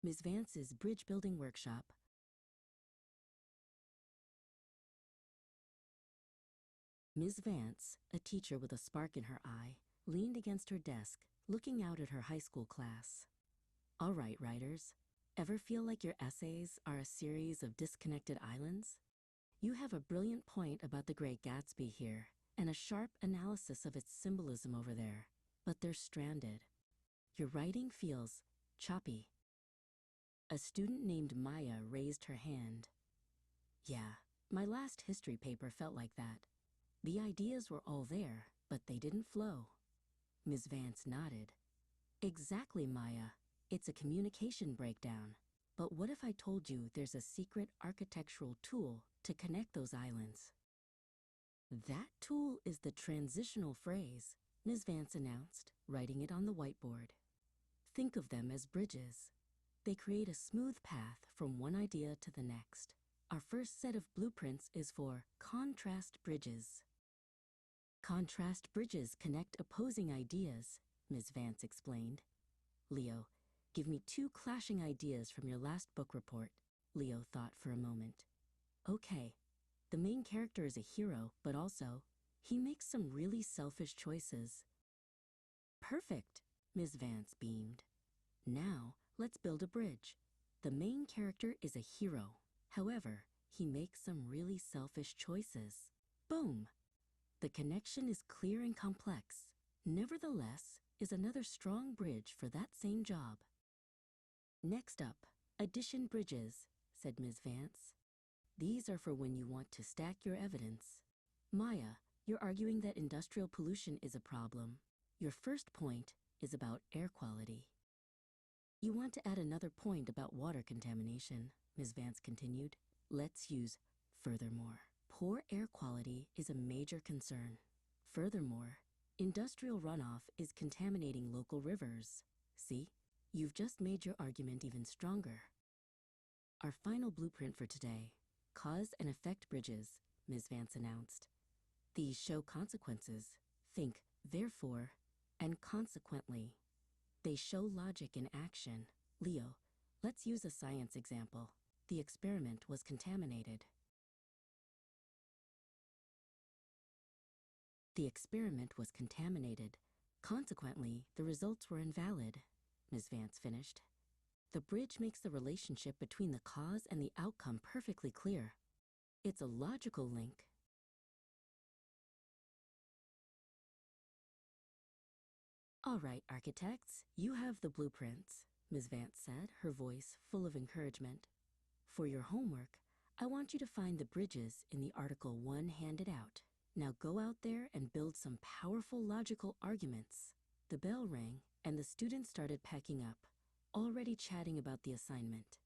Ms. Vance's bridge building workshop. Ms. Vance, a teacher with a spark in her eye, leaned against her desk, looking out at her high school class. All right, writers, ever feel like your essays are a series of disconnected islands? You have a brilliant point about the Great Gatsby here, and a sharp analysis of its symbolism over there, but they're stranded. Your writing feels choppy. A student named Maya raised her hand. Yeah, my last history paper felt like that. The ideas were all there, but they didn't flow. Ms. Vance nodded. Exactly, Maya. It's a communication breakdown. But what if I told you there's a secret architectural tool to connect those islands? That tool is the transitional phrase, Ms. Vance announced, writing it on the whiteboard. Think of them as bridges. They create a smooth path from one idea to the next. Our first set of blueprints is for contrast bridges. Contrast bridges connect opposing ideas, Ms. Vance explained. Leo, give me 2 clashing ideas from your last book report. Leo thought for a moment. Okay, the main character is a hero, but also, he makes some really selfish choices. Perfect, Ms. Vance beamed. Now, let's build a bridge. The main character is a hero. However, he makes some really selfish choices. Boom! The connection is clear and complex. Nevertheless, is another strong bridge for that same job. Next up, addition bridges, said Ms. Vance. These are for when you want to stack your evidence. Maya, you're arguing that industrial pollution is a problem. Your first point is about air quality. You want to add another point about water contamination, Ms. Vance continued. Let's use furthermore. Poor air quality is a major concern. Furthermore, industrial runoff is contaminating local rivers. See, you've just made your argument even stronger. Our final blueprint for today, cause and effect bridges, Ms. Vance announced. These show consequences. Think, therefore, and consequently. They show logic in action. Leo, let's use a science example. The experiment was contaminated. The experiment was contaminated. Consequently, the results were invalid, Ms. Vance finished. The bridge makes the relationship between the cause and the outcome perfectly clear. It's a logical link. All right, architects, you have the blueprints, Ms. Vance said, her voice full of encouragement. For your homework, I want you to find the bridges in the article 1 handed out. Now go out there and build some powerful logical arguments. The bell rang, and the students started packing up, already chatting about the assignment.